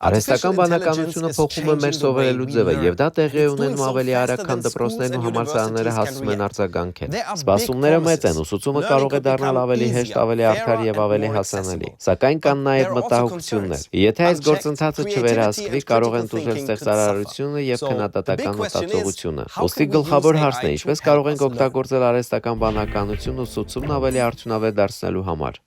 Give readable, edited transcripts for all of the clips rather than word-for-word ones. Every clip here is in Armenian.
Արհեստական բանականությունը փոխում է մեր սովորելու ձևը, եւ դա տեղի է ունենում ավելի արագ, քան դպրոցներն ու համալսարանները հասցում են արձագանքել։ Սպասումները մեծ են, ուսուցումը կարող է դառնալ ավելի հեշտ, ավելի արդար եւ ավելի հասանելի։ Սակայն կան նաեւ մտահոգություններ։ Եթե այս գործընթացը չվերահսկվի, կարող են տուժել ստեղծարարությունը եւ քննադատական մտածողությունը։ Ոստի գլխավոր հարցն է, ինչպես կարող ենք օգտագործել արհեստական բանականությունն ուսուցումն ավելի արդյունավետ դարձնելու համար։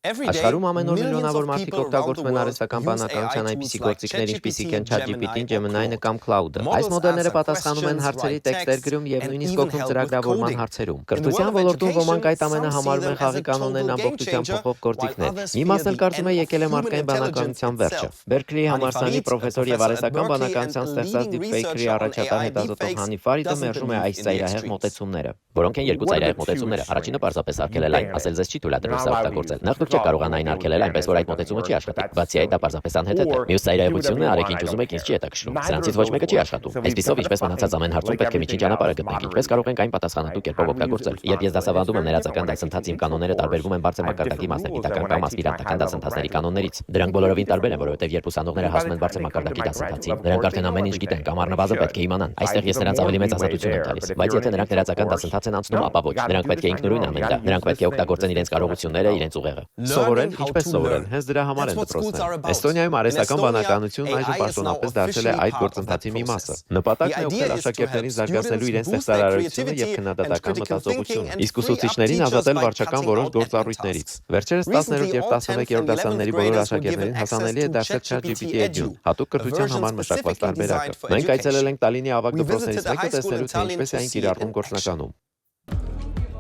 Աշխարհում ամեն օր միլիոնավոր մարդիկ օգտագործում են արհեստական բանականության այնպիսի գործիքներ, ինչպիսիք են ChatGPT-ն, Gemini-ը կամ Claude-ը։ Այս մոդելները պատասխանում են հարցերի տեքստեր գրում եւ նույնիսկ օգնում ծրագրավորման հարցերում։ Կրթության ոլորտում ոմանք այդ ամենը համարում են խաղի կանոններն ամբողջությամբ փոխող գործիքներ։ Մի մասն էլ կարծում է եկել է մարդկային բանականության վերջը։ Բերքլիի համալսարանի պրոֆեսոր եւ արհեստական բանականության ստեղծած Deepfake-ի առաջատար հետազոտող Հանի Ֆարիդը մերժում է այս ծայրահեղ մոտեցումները։ Որոնք են երկու ծայրահեղ մոտեցումները։ Առաջինը պարզապես արգելել այն, ասել ձեզ չի թույլատրվում սա օգտագործել։ Նախ դուք չեք կարողանա այն արգելել այնպես, որ այդ մոտեցումը չի աշխատի։ Բացի այդ, դա պարզապես անհեթեթ է։ Մյուս ծայրահեղությունը արեք ինչ ուզում եք, ինձ չի հետաքրքրում։ Սրանցից ոչ մեկը չի աշխատում։ Այսպիսով, ինչպես մնացած ամեն հարցում պետք է միջին ճանապարհը գտնենք, ինչպես կարող ենք այն պատասխանատու կերպով օգտագործել։ Երբ ես դասավանդում եմ ներածական դասընթացի իմ կանոնները տարբերվում են բարձր մակարդակի մասնագիտական կամ ասպիրանտական դասընթացների կանոններից։ Դրանք բոլորովին տարբեր են, որովհետև երբ ուսանողները հասնում են բարձր մակարդակի դասընթացին, նրանք արդեն ամեն ինչ գիտեն կամ առնվազն պետք է իմանան։ Այստեղ ես նրանց ավելի մեծ ազատություն եմ տալիս։ Բայց եթե նրանք ներածական դասընթաց են անցնում, ապա ոչ։ Նրանք պետք է ինքնուրույն անեն դա։ Նրանք պետք է օգտագործեն իրենց կարողությունները, իրենց ուղեղը։ Սովորել, ինչպես սովորել, հենց դրա համար են դպրոցները։ Էստոնիայում արհեստական բանականությունն այժմ պաշտոնապես դարձել է այդ գործընթացի մի մասը։ Նպատակն է օգնել աշակերտներին զարգացնելու իրենց ստեղծարարությունը եւ քննադատական մտածողությունը, իսկ ուսուցիչներին ազատել վարչական որոշ գործառույթներից։ Վերջերս 10-րդ եւ 11-րդ դասարանների բոլոր աշակերտներին հասանելի է դարձել ChatGPT Edu, հատուկ կրթության համար մշակված տարբերակը։ Մենք այցելել ենք Տալինի ավագ դպրոցներից մեկը տեսնելու, թե ինչպես է այն կիրառվում գործնականում։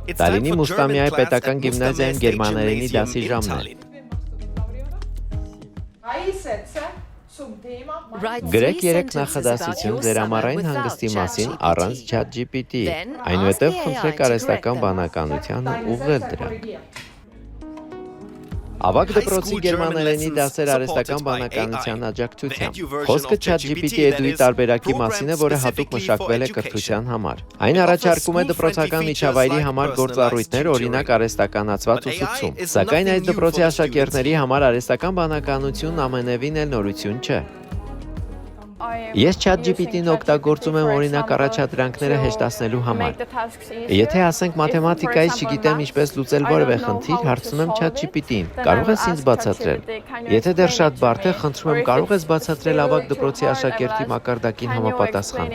Տալինի Մուստամիայի պետական գիմնազիայում գերմաներենի դասի ժամն է։ Գրեք 3 նախադասություն ձեր ամառային հանգստի մասին առանց ChatGPT-ի, այնուհետև խնդրեք արհեստական բանականությանը ուղղել դրանք։ Ավագ դպրոցի գերմաներենի դասեր արհեստական բանականության աջակցությամբ։ Խոսքը ChatGPT Edu-ի տարբերակի մասին է, որը հատուկ մշակվել է կրթության համար։ Այն առաջարկում է դպրոցական միջավայրի համար գործառույթներ, օրինակ արհեստականացված ուսուցում։ Սակայն այդ դպրոցի աշակերտների համար արհեստական բանականությունն ամենևին էլ նորություն չէ։ Ես ChatGPT-ն օգտագործում եմ օրինակ առաջադրանքները հեշտացնելու համար։ Եթե ասենք մաթեմատիկայից չգիտեմ ինչպես լուծել որևէ խնդիր, հարցնում եմ ChatGPT-ին, կարող ես ինձ բացատրել։ Եթե դեռ շատ բարդ է, խնդրում եմ, կարող ես բացատրել ավագ դպրոցի աշակերտի մակարդակին համապատասխան։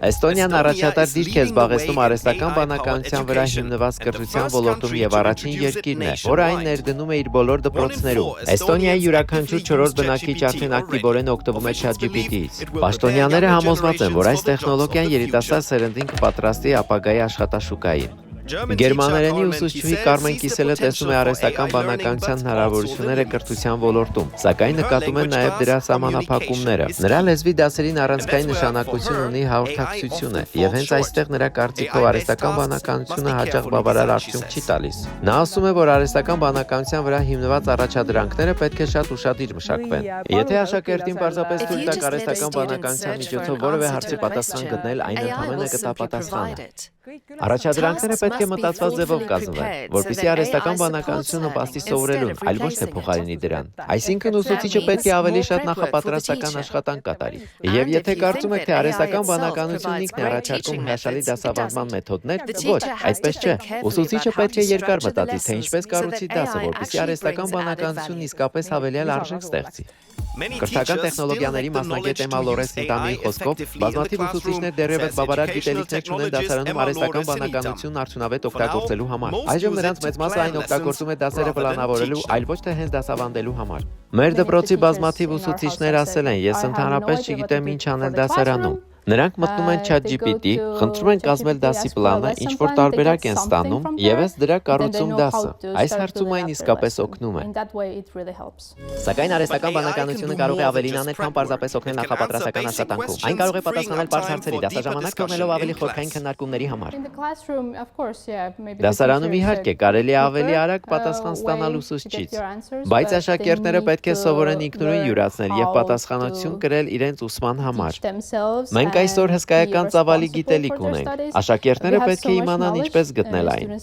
Էստոնիան առաջատար դիրք է զբաղեցնում արհեստական բանականության վրա հիմնված կրթության ոլորտում եւ առաջին երկիրն է, որը այն ներդնում է իր բոլոր դպրոցներում։ Էստոնիայի յուրաքանչյուր 4-րդ բնակիչ արդեն ակտիվորեն օգտվում է ChatGPT-ից։ Պաշտոնյաները համոզված են, որ այս տեխնոլոգիան երիտասարդ սերնդին կպատրաստի ապագայի աշխատաշուկային։ Գերմաներենի ուսուցչուհի Կարմեն Կիսելը տեսնում է արհեստական բանականության հնարավորությունները կրթության ոլորտում, սակայն նկատում է նաև դրա սահմանափակումները։ Նրա լեզվի դասերին առանցքային նշանակություն ունի հաղորդակցությունը, եւ հենց այստեղ նրա կարծիքով արհեստական բանականությունը հաճախ բավարար արդյունք չի տալիս։ Նա ասում է, որ արհեստական բանականության վրա հիմնված առաջադրանքները պետք է շատ ուշադիր մշակվեն։ Եթե աշակերտին պարզապես թույլ տաք արհեստական բանականության միջոցով որևէ հարցի պատասխան գտնել, այն ընդհանրապես կտա պատասխանը։ Առաջադրանքները պետք է մտածված ձևով կազմվեն, որպեսզի արհեստական բանականությունը նպաստի սովորելուն, այլ ոչ թե փոխարինի դրան։ Այսինքն ուսուցիչը պետք է ավելի շատ նախապատրաստական աշխատանք կատարի։ Եվ եթե կարծում եք, թե արհեստական բանականությունն ինքն է առաջարկում հրաշալի դասավանդման մեթոդներ, ոչ, այդպես չէ։ Ուսուցիչը պետք է երկար մտածի, թե ինչպես կառուցի դասը, որպեսզի արհեստական բանականությունն իսկապես հավելյալ արժեք ստեղծի։ Կրթական տեխնոլոգիաների մասնագետ Էմա Լորես Ինտամիի խոսքով, բազմաթիվ ուսուցիչներ դեռևս բավարար գիտելիքներ չունեն դասարանում արհեստական բանականությունն արդյունավետ օգտագործելու համար։ Այժմ նրանց մեծ մասը այն օգտագործում է դասերը պլանավորելու, այլ ոչ թե հենց դասավանդելու համար։ Մեր դպրոցի բազմաթիվ ուսուցիչներ ասել են, ես ընդհանրապես չգիտեմ ինչ անել դասարանում։ Նրանք մտնում են ChatGPT, խնդրում են կազմել դասի պլանը, ինչ որ տարբերակ են ստանում, եւ ըստ դրա կառուցում դասը։ Այս հարցում այն իսկապես օգնում է։ Սակայն արհեստական բանականությունը կարող է ավելին անել, քան պարզապես օգնել նախապատրաստական աշխատանքում։ Այն կարող է պատասխանել պարզ հարցերի, դասաժամանակ թողնելով ավելի խորքային քննարկումների համար։ Դասարանում իհարկե կարելի է ավելի արագ պատասխան ստանալ ուսուցչից, բայց աշակերտները պետք է սովորեն ինքնուրույն յուրացնել եւ պատասխանատվություն կրել իրենց ուսման համար։ Մենք այսօր հսկայական ծավալի գիտելիք ունենք։ Աշակերտները պետք է իմանան ինչպես գտնել այն։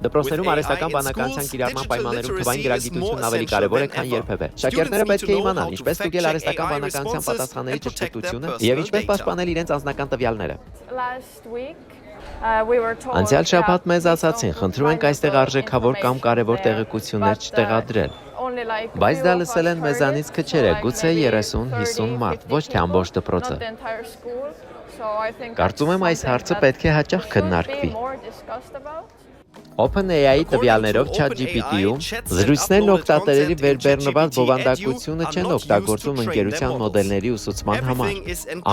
Դպրոցներում արհեստական բանականության կիրառման պայմաններում թվային գրագիտությունն ավելի կարևոր է, քան երբևէ։ Շակերտները պետք է իմանան ինչպես ստուգել արհեստական բանականության պատասխանների ճշգրտությունը եւ ինչպես պաշտպանել իրենց անձնական տվյալները։ Անցյալ շաբաթ մեզ ասացին, խնդրում ենք այստեղ արժեքավոր կամ կարևոր տեղեկություններ չտեղադրել։ Բայց դա լսել են մեզանից քչերը, գուցե 30-50 մարդ, ոչ թե ամբողջ դպրոցը։ Կարծում եմ այս հարցը պետք է հաճախ քննարկվի։ OpenAI-ի տվյալներով ChatGPT-ում զրույցներն օգտատերերի վերբեռնված բովանդակությունը չեն օգտագործում ընկերության մոդելների ուսուցման համար։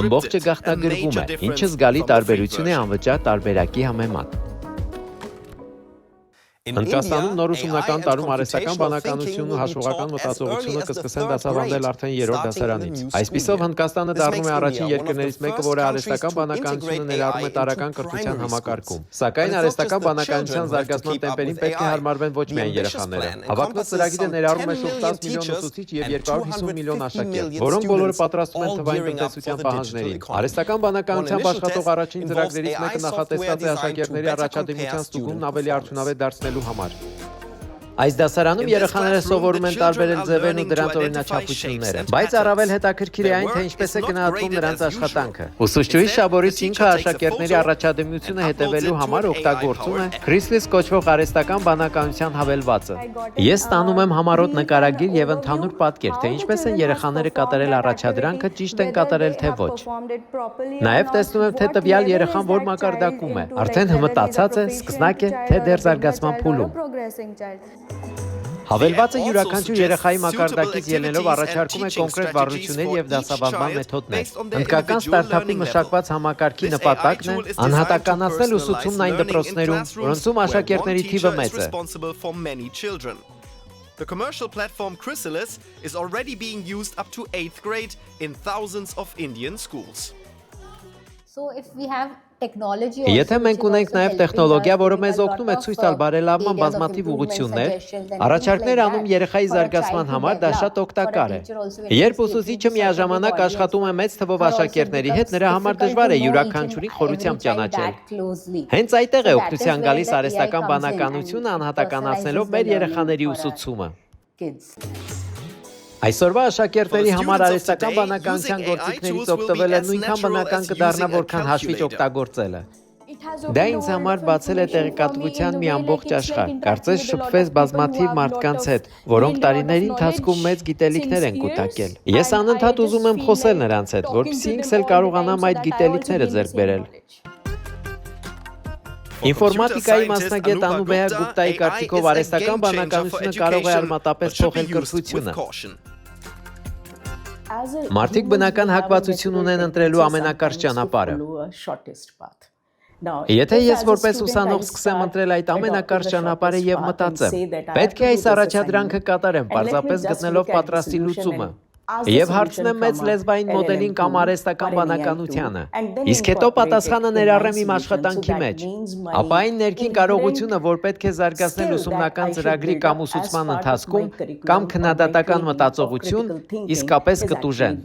Ամբողջը գաղտնագրվում է, ինչը զգալի տարբերություն է անվճար տարբերակի համեմատ։ Հնդկաստանում նոր ուսումնական տարում արհեստական բանականությունն ու հաշվողական մտածողությունը կսկսեն դասավանդել արդեն 3-րդ դասարանից։ Այսպիսով Հնդկաստանը դառնում է առաջին երկրներից մեկը, որը արհեստական բանականությունը ներառում է տարրական կրթության համակարգում։ Սակայն արհեստական բանականության զարգացման տեմպերին պետք է հարմարվեն ոչ միայն երեխաները։ Հավակնոտ ծրագիրը ներառում է շուրջ 10 միլիոն ուսուցիչ եւ 250 միլիոն աշակերտ, որոնք բոլորը պատրաստվում են թվային տնտեսության պահանջներին։ Արհեստական բանականությամբ աշխատող առաջին ծրագրերից մեկը նախատեսված է աշակերտների առաջադիմության ստուգումն ավելի արդյունավետ դարձնելու համար։ Այս դասարանում երեխաները սովորում են տարբերել ձևերն ու դրանց օրինաչափությունները, բայց առավել հետաքրքիր է այն, թե ինչպես է գնահատվում նրանց աշխատանքը։ Ուսուցչուհի Շաբորից ինքը աշակերտների առաջադիմությունը հետևելու համար օգտագործում է Chrysalis կոչվող արհեստական բանականության հավելվածը։ Ես ստանում եմ համառոտ նկարագիր եւ ընդհանուր պատկեր, թե ինչպես են երեխաները կատարել առաջադրանքը, ճիշտ են կատարել թե ոչ։ Նաեւ տեսնում եմ, թե տվյալ երեխան որ մակարդակում է, արդեն հմտացած է, սկսնակ է, թե դեռ զարգացման փուլում։ Հավելվածը յուրաքանչյուր երեխայի մակարդակից ելնելով առաջարկում է կոնկրետ վարժություններ եւ դասավանդման մեթոդներ։ Հնդկական ստարտափի մշակված համակարգի նպատակն է անհատականացնել ուսուցումն այն դպրոցներում, որոնցում աշակերտների թիվը մեծ է։ The commercial platform Chrysalis is already being used up to 8th grade in thousands of Indian schools. So if we have technology Եթե մենք ունենք նաև տեխնոլոգիա, որը մեզ օգնում է ցույց տալ բարելավման բազմաթիվ ուղղություններ, առաջարկներ անում երեխայի զարգացման համար, դա շատ օգտակար է։ Երբ ուսուցիչը միաժամանակ աշխատում է մեծ թվով աշակերտների հետ, նրա համար դժվար է յուրաքանչյուրին խորությամբ ճանաչել։ Հենց այդտեղ է օգնության գալիս արհեստական բանականությունը անհատականացնելով մեր երեխաների ուսուցումը։ Այսօրվա աշակերտների համար արհեստական բանականության գործիքներից օգտվելը նույնքան բնական կդառնա, որքան հաշվիչ օգտագործելը։ Դա ինձ համար բացել է տեղեկատվության մի ամբողջ աշխարհ, կարծես շփվես բազմաթիվ մարդկանց հետ, որոնք տարիների ընթացքում մեծ գիտելիքներ են կուտակել։ Ես անընդհատ ուզում եմ խոսել նրանց հետ, որպեսզի ինքս էլ կարողանամ այդ գիտելիքները ձեռք բերել։ Ինֆորմատիկայի մասնագետ Անուբեյա Գուպտայի կարծիքով արհեստական բանականությունը կարող է արմատապես փոխել կրթությունը։ Մարդիկ բնական հակվածություն ունեն ընտրելու ամենակարճ ճանապարհը։ Եթե ես որպես ուսանող սկսեմ ընտրել այդ ամենակարճ ճանապարհը եւ մտածեմ, պետք է այս առաջադրանքը կատարեմ, պարզապես գտնելով պատրաստի լուծումը։ Եվ հարցնեմ մեծ լեզվային մոդելին կամ արհեստական բանականությանը։ Իսկ հետո պատասխանը ներառեմ իմ աշխատանքի մեջ։ Ապա այն ներքին կարողությունը, որ պետք է զարգացնել ուսումնական ծրագրի կամ ուսուցման ընթացքում, կամ քննադատական մտածողություն, իսկապես կտուժեն։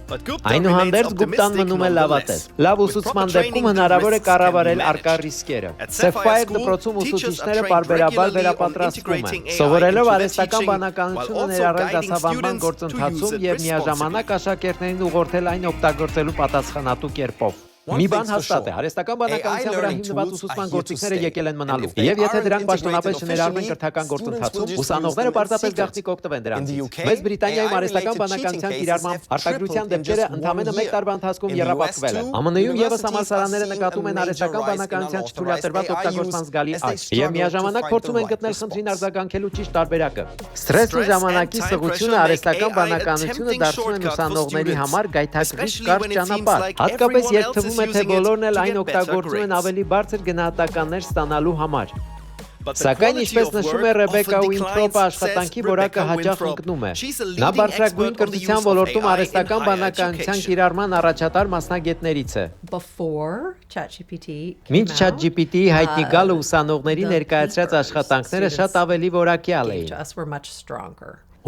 Այնուհանդերձ Գուպտան մնում է լավատես։ Լավ ուսուցման դեպքում հնարավոր է կառավարել առկա ռիսկերը։ Sapphire դպրոցում ուսուցիչները պարբերաբար վերապատրաստվում են, սովորելով արհեստական բանականությունը ներառել դասավանդման գործընթացում եւ միաժամանակ աշակերտներին ուղղորդել այն օգտագործելու պատասխանատու կերպով։ Մի բան հաստատ է, արհեստական բանականության վրա հիմնված ուսուցման գործիքները եկել են մնալու։ Եվ եթե դրանք պաշտոնապես չներառվեն կրթական գործընթացում, ուսանողները պարզապես գաղտնի կօգտվեն դրանից։ Մեծ Բրիտանիայում արհեստական բանականության կիրառման արտադրության դեպքերը ընդամենը 1 տարվա ընթացքում եռապատկվել են։ ԱՄՆ-ում եւս համալսարանները նկատում են արհեստական բանականության չթույլատրված օգտագործման զգալի աճ եւ միաժամանակ փորձում են գտնել խնդրին արձագանքելու ճիշտ տարբերակը։ Սթրեսն ու ժամանակի սղությունը արհեստական բանականությունը դարձնում են ուսանողների համար գայթակղիչ կարճ ճանապարհ, հատկապես երբ թվում թե բոլորն էլ այն օգտագործում են ավելի բարձր գնահատականներ ստանալու համար։ Սակայն ինչպես նշում է Ռեբեկա Ուինթրոպը, աշխատանքի որակը հաճախ ընկնում է։ Նա բարձրագույն կրթության ոլորտում արհեստական բանականության կիրառման առաջատար մասնագետներից է։ Մինչ ChatGPT-ի հայտնի գալը ուսանողների ներկայացրած աշխատանքները շատ ավելի որակյալ էին։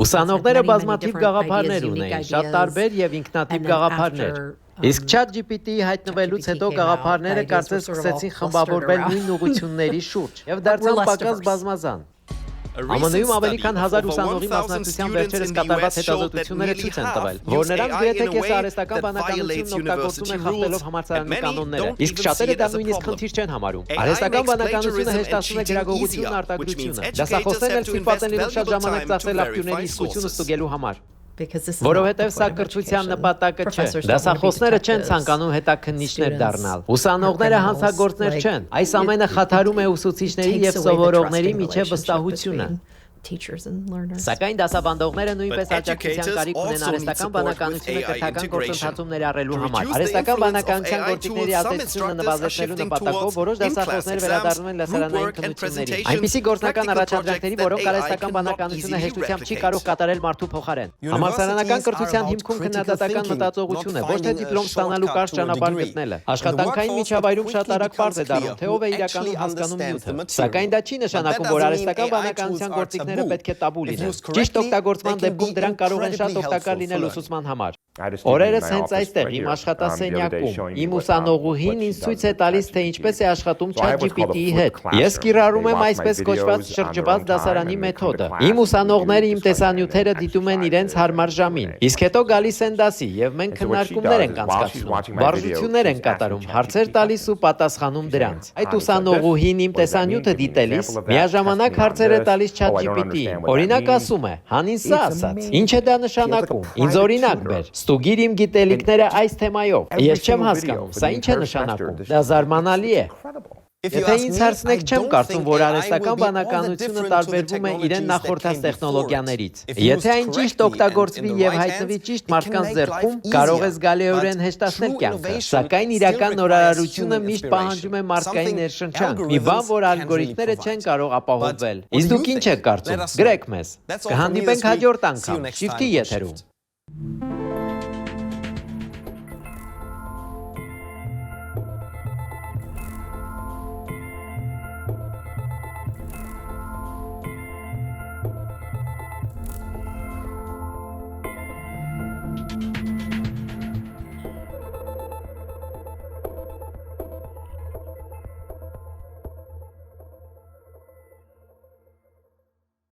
Ուսանողները բազմաթիվ գաղափարներ ունեին, շատ տարբեր եւ ինքնատիպ գաղափարներ։ Իսկ ChatGPT-ի հայտնվելուց հետո գաղափարները կարծես սկսեցին խմբավորվել նույն ուղղությունների շուրջ եւ դարձան պակաս բազմազան։ ԱՄՆ-ում ավելի քան 1000 ուսանողի մասնակցությամբ վերջերս կատարված հետազոտությունները ցույց են տվել, որ նրանք գրեթե կեսարհեստական բանականությունն օգտագործում են խախտելով համալսարանի կանոնները, իսկ շատերը դա նույնիսկ խնդիր չեն համարում։ Արհեստական բանականությունը հեշտացնում է գրագողությունն ու արտադրությունը։ Դասախոսներն էլ ստիպված են իրենք շատ ժամանակ ծախսել աղբյուրների իսկությունը ստուգելու համար։ Որովհետև սա կրթության նպատակը չէ։ Դասախոսները չեն ցանկանում հետաքննիչներ դառնալ։ Ուսանողները հանցագործներ չեն։ Այս ամենը խաթարում է ուսուցիչների եւ սովորողների միջև վստահությունը։ Սակայն դասաբանդողները նույնպես աջակցության կարիք ունեն արհեստական բանականությունը կրթական գործընթացում ներառելու համար։ Արհեստական բանականության գործիքների ազդեցությունը նվազեցնելու նպատակով որոշ դասախոսներ վերադառնում են լսարանային քննությունների։ Այնպիսի գործնական առաջադրանքների, որոնք արհեստական բանականությունը հեշտությամբ չի կարող կատարել մարդու փոխարեն։ Համալսարանական կրթության հիմքում քննադատական մտածողություն է, ոչ թե դիպլոմ ստանալու կարճ ճանապարհ գտնելը։ Աշխատանքային միջավայրում շատ արագ պարզ է դառնում, թե ով է իրականում հասկանում նյութը։ Սակայն դա չի նշանակում, որ արհեստական բանականության գործիքները պետք է տաբու լինեն։ Ճիշտ օգտագործման դեպքում դրանք կարող են շատ օգտակար լինել ուսուցման համար։ Օրերս հենց այստեղ իմ աշխատասենյակում իմ ուսանողուհին ինձ ցույց է տալիս, թե ինչպես է աշխատում ChatGPT-ի հետ։ Ես կիրառում եմ այսպես կոչված շրջված դասարանի մեթոդը։ Իմ ուսանողները իմ տեսանյութերը դիտում են իրենց հարմար ժամին, իսկ հետո գալիս են դասի եւ մենք քննարկումներ ենք անցկացնում, վարժություններ են կատարում, հարցեր տալիս ու պատասխանում դրանց։ Այդ ուսանողուհին իմ տեսանյութը դիտելիս միաժամանակ հարցեր է տալիս ChatGPT-ին։ Օրինակ ասում է. «Հանին սա ասաց»։ Ինչ է դա նշանակում։ Ինձ օրինակ բեր։ Ստուգիր իմ գիտելիքները այս թեմայով։ Ես չեմ հասկանում, սա ինչ է նշանակում։ Դա զարմանալի է։ Եթե ինձ հարցնեք, չեմ կարծում, որ արհեստական բանականությունը տարբերվում է իրեն նախորդած տեխնոլոգիաներից։ Եթե այն ճիշտ օգտագործվի եւ հայտնվի ճիշտ մարդկանց ձեռքում, կարող է զգալիորեն հեշտացնել կյանքը։ Սակայն իրական նորարարությունը միշտ պահանջում է մարդկային ներշնչանք, մի բան, որ ալգորիթմները չեն կարող ապահովել։ Իսկ դուք ինչ եք կարծում։ Գրեք մեզ։ Կհանդիպենք հաջորդ անգամ։ Շիֆթի եթերում։